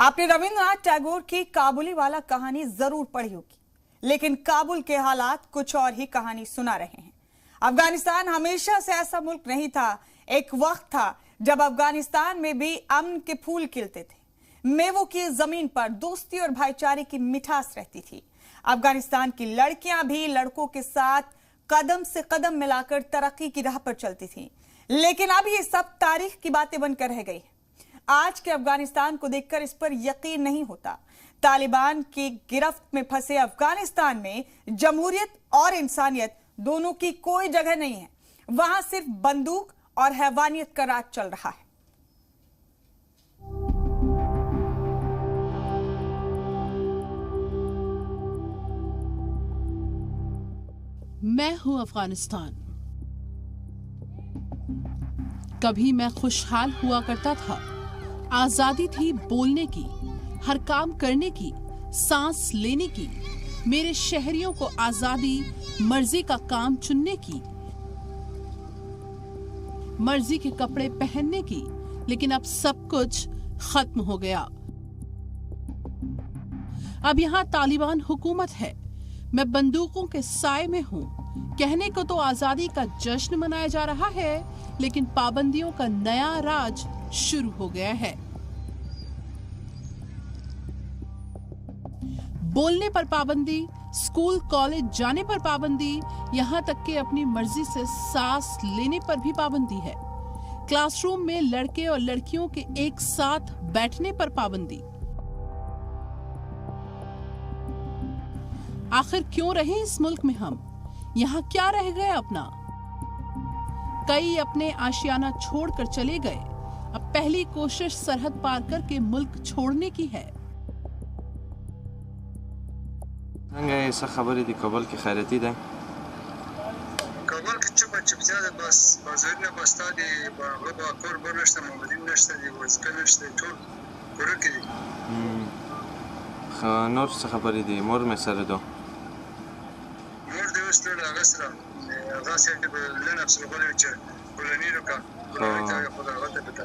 आपने रविंद्रनाथ टैगोर की काबुली वाला कहानी जरूर पढ़ी होगी, लेकिन काबुल के हालात कुछ और ही कहानी सुना रहे हैं। अफगानिस्तान हमेशा से ऐसा मुल्क नहीं था। एक वक्त था जब अफगानिस्तान में भी अमन के फूल खिलते थे, मेवों की जमीन पर दोस्ती और भाईचारे की मिठास रहती थी। अफगानिस्तान की लड़कियां भी लड़कों के साथ कदम से कदम मिलाकर तरक्की की राह पर चलती थीं। लेकिन अब ये सब तारीख की बातें बनकर रह गई। आज के अफगानिस्तान को देखकर इस पर यकीन नहीं होता। तालिबान की गिरफ्त में फंसे अफगानिस्तान में जमहूरियत और इंसानियत दोनों की कोई जगह नहीं है। वहां सिर्फ बंदूक और हैवानियत का राज चल रहा है। मैं हूं अफगानिस्तान। कभी मैं खुशहाल हुआ करता था। आजादी थी बोलने की, हर काम करने की, सांस लेने की। मेरे शहरियों को आजादी, मर्जी का काम चुनने की, मर्जी के कपड़े पहनने की। लेकिन अब सब कुछ खत्म हो गया। अब यहां तालिबान हुकूमत है। मैं बंदूकों के साए में हूं। कहने को तो आजादी का जश्न मनाया जा रहा है, लेकिन पाबंदियों का नया राज शुरू हो गया है। बोलने पर पाबंदी, स्कूल कॉलेज जाने पर पाबंदी, यहां तक कि अपनी मर्जी से सांस लेने पर भी पाबंदी है। क्लासरूम में लड़के और लड़कियों के एक साथ बैठने पर पाबंदी। आखिर क्यों रहे इस मुल्क में हम? यहाँ क्या रह गए अपना? कई अपने आशियाना छोड़कर चले गए। अब पहली कोशिश सरहद पार करके मुल्क छोड़ने की है। खबर थी काबुल की खैरती है। काबुल की चुप ज्यादा बस बाजार में बस्ता दी बाबा कोर बनश्ता मोहम्मदीन नश्ता दी वज़ नश्ता तो कोर की नोर से खबर थी मोर में सर दो मोर दे वस्तु लागसरा गासे के लेना से बोले चे बोलनी रखा बोलनी था खुदा गलत बता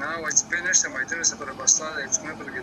ना वज़ीफे नश्ता माइतने से पर बस्ता है इसमें पर गई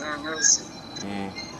ना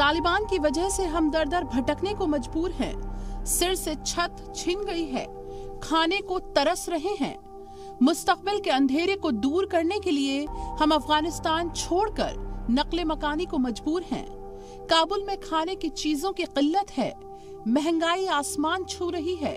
तालिबान की वजह से हम दर दर भटकने को मजबूर हैं। सिर से छत छिन गई है। खाने को तरस रहे हैं। मुस्तकबिल के अंधेरे को दूर करने के लिए हम अफगानिस्तान छोड़कर नकले मकानी को मजबूर हैं। काबुल में खाने की चीजों की किल्लत है। महंगाई आसमान छू रही है।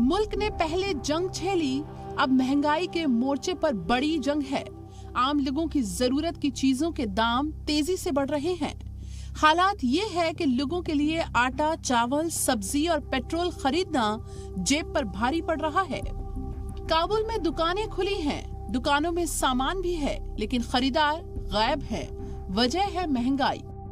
मुल्क ने पहले जंग झेली, अब महंगाई के मोर्चे पर बड़ी जंग है। आम लोगों की जरूरत की चीजों के दाम तेजी से बढ़ रहे हैं। हालात ये है कि लोगों के लिए आटा, चावल, सब्जी और पेट्रोल खरीदना जेब पर भारी पड़ रहा है। काबुल में दुकानें खुली हैं, दुकानों में सामान भी है, लेकिन खरीदार गायब है। वजह है महंगाई।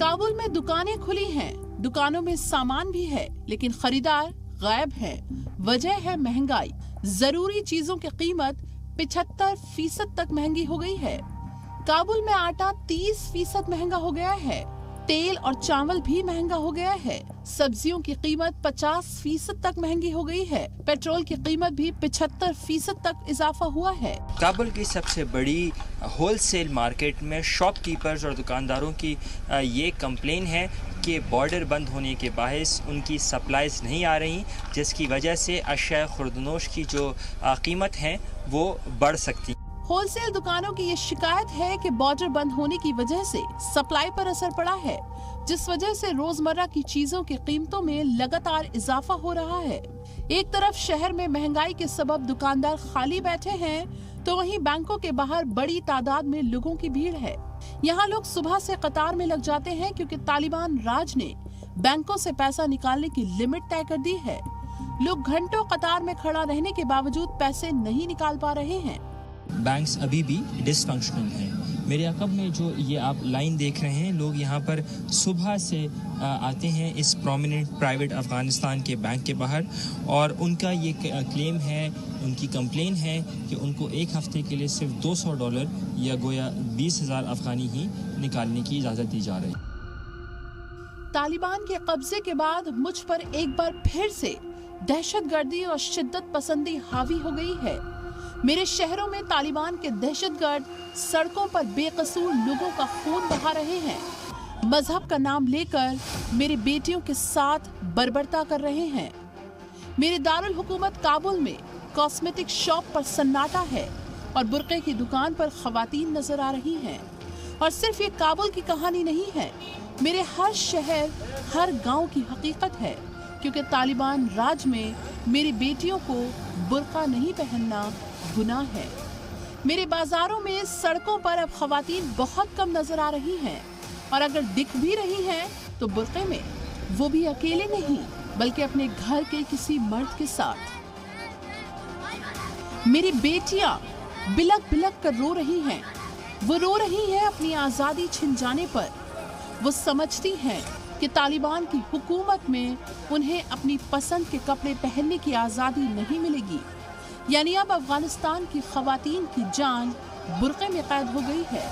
काबुल में दुकानें खुली हैं, दुकानों में सामान भी है, लेकिन खरीदार गायब है। वजह है महंगाई। जरूरी चीजों की कीमत 75% तक महंगी हो गई है। काबुल में आटा 30% महंगा हो गया है। तेल और चावल भी महंगा हो गया है। सब्जियों की कीमत 50% तक महंगी हो गई है। पेट्रोल की कीमत भी 75% तक इजाफा हुआ है। काबुल की सबसे बड़ी होलसेल मार्केट में शॉपकीपर्स और दुकानदारों की ये कंप्लेन है कि बॉर्डर बंद होने के बायस उनकी सप्लाईज नहीं आ रही, जिसकी वजह से अशिया खुर्दनोश की जो कीमत है वो बढ़ सकती। होलसेल दुकानों की ये शिकायत है कि बॉर्डर बंद होने की वजह से सप्लाई पर असर पड़ा है, जिस वजह से रोजमर्रा की चीजों की कीमतों में लगातार इजाफा हो रहा है। एक तरफ शहर में महंगाई के सबब दुकानदार खाली बैठे हैं, तो वहीं बैंकों के बाहर बड़ी तादाद में लोगों की भीड़ है। यहाँ लोग सुबह से कतार में लग जाते हैं क्योंकि तालिबान राज ने बैंकों से पैसा निकालने की लिमिट तय कर दी है। लोग घंटों कतार में खड़ा रहने के बावजूद पैसे नहीं निकाल पा रहे हैं। बैंक्स अभी भी डिसफंक्शनल हैं। मेरे अकब में जो ये आप लाइन देख रहे हैं, लोग यहाँ पर सुबह से आते हैं इस प्रोमिनेंट प्राइवेट अफगानिस्तान के बैंक के बाहर, और उनका ये क्लेम है, उनकी कंप्लेन है कि उनको एक हफ्ते के लिए सिर्फ $200 या गोया 20,000 अफगानी ही निकालने की इजाज़त दी जा रही है। तालिबान के कब्जे के बाद मुझ पर एक बार फिर से दहशतगर्दी और शिद्दत पसंदी हावी हो गई है। मेरे शहरों में तालिबान के दहशतगर्द सड़कों पर बेकसूर लोगों का खून बहा रहे हैं, मजहब का नाम लेकर मेरी बेटियों के साथ बर्बरता कर रहे हैं। मेरे दारुल हुकूमत काबुल में कॉस्मेटिक शॉप पर सन्नाटा है और बुर्के की दुकान पर खवातीन नजर आ रही हैं। और सिर्फ ये काबुल की कहानी नहीं है, मेरे हर शहर, हर गांव की हकीकत है, क्योंकि तालिबान राज में मेरी बेटियों को बुर्का नहीं पहनना गुनाह है। मेरे बाजारों में, सड़कों पर अब खवातीन बहुत कम नजर आ रही हैं, और अगर दिख भी रही हैं तो बुर्के में, वो भी अकेले नहीं बल्कि अपने घर के किसी मर्द के साथ। मेरी बेटियां बिलक बिलक कर रो रही हैं। वो रो रही हैं अपनी आजादी छिन जाने पर। वो समझती हैं कि तालिबान की हुकूमत में उन्हें अपनी पसंद के कपड़े पहनने की आजादी नहीं मिलेगी। यानी अब अफगानिस्तान की खवातीन की जान बुर्के में कैद हो गई है।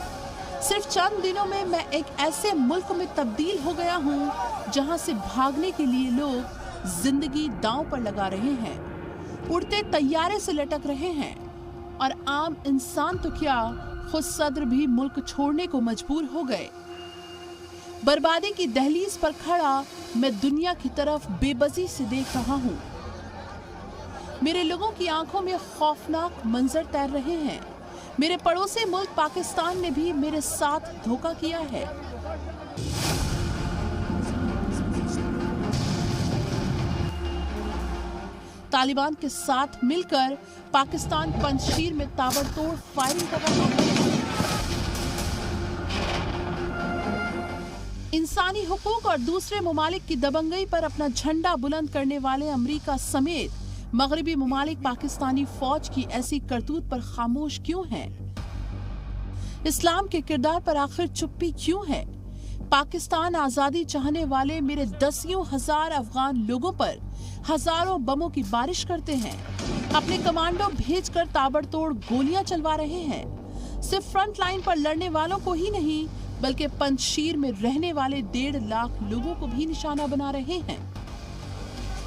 सिर्फ चंद दिनों में मैं एक ऐसे मुल्क में तब्दील हो गया हूँ जहाँ से भागने के लिए लोग जिंदगी दांव पर लगा रहे हैं, उड़ते तैयारे से लटक रहे हैं, और आम इंसान तो क्या, खुद सदर भी मुल्क छोड़ने को मजबूर हो गए। बर्बादी की दहलीज पर खड़ा मैं दुनिया की तरफ बेबसी से देख रहा हूँ। मेरे लोगों की आंखों में खौफनाक मंजर तैर रहे हैं। मेरे पड़ोसी मुल्क पाकिस्तान ने भी मेरे साथ धोखा किया है। तालिबान के साथ मिलकर पाकिस्तान पंजशीर में ताबड़तोड़ फायरिंग कर रहा है। इंसानी हुकूक और दूसरे ममालिक की दबंगई पर अपना झंडा बुलंद करने वाले अमेरिका समेत मगरबी ममालिक पाकिस्तानी फौज की ऐसी करतूत पर खामोश क्यों हैं? इस्लाम के किरदार पर आखिर चुप्पी क्यों है? पाकिस्तान आजादी चाहने वाले मेरे दसियों हजार अफगान लोगों पर हजारों बमों की बारिश करते हैं, अपने कमांडो भेजकर ताबड़तोड़ गोलियां चलवा रहे हैं। सिर्फ फ्रंट लाइन पर लड़ने वालों को ही नहीं बल्कि पंजशीर में रहने वाले 1.5 लाख लोगों को भी निशाना बना रहे हैं।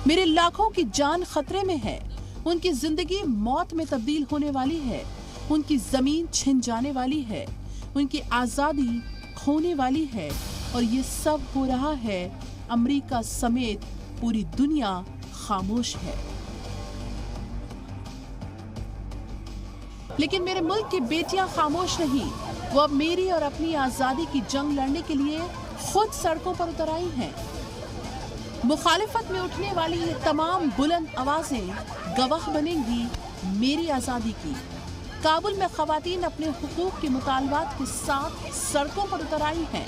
मेरे लाखों की जान खतरे में है, उनकी जिंदगी मौत में तब्दील होने वाली है, उनकी जमीन छिन जाने वाली है, उनकी आजादी खोने वाली है, और ये सब हो रहा है अमेरिका समेत पूरी दुनिया खामोश है। लेकिन मेरे मुल्क की बेटियां खामोश नहीं, वो अब मेरी और अपनी आजादी की जंग लड़ने के लिए खुद सड़कों पर उतर आई हैं। मुखालिफत में उठने वाली ये तमाम बुलंद आवाजें गवाह बनेंगी मेरी आजादी की। काबुल में खवातीन अपने हुकूक के मुतालबात के साथ सड़कों पर उतर आई हैं।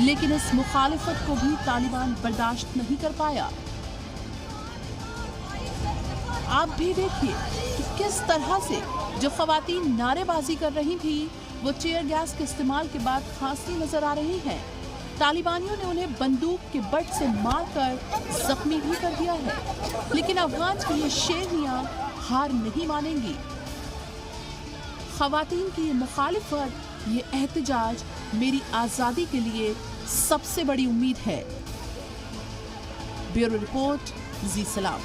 लेकिन इस मुखालिफत को भी तालिबान बर्दाश्त नहीं कर पाया। आप भी देखिए कि किस तरह से जो खवातीन नारेबाजी कर रही थी वो टीयर गैस के इस्तेमाल के बाद खांसती नजर आ रही हैं। तालिबानियों ने उन्हें बंदूक के बट से मारकर जख्मी भी कर दिया है, लेकिन अफगान की ये शेरनियां हार नहीं मानेंगी। खवातीन की ये मुखालिफत, ये एहतजाज मेरी आज़ादी के लिए सबसे बड़ी उम्मीद है। ब्यूरो रिपोर्ट, जी सलाम।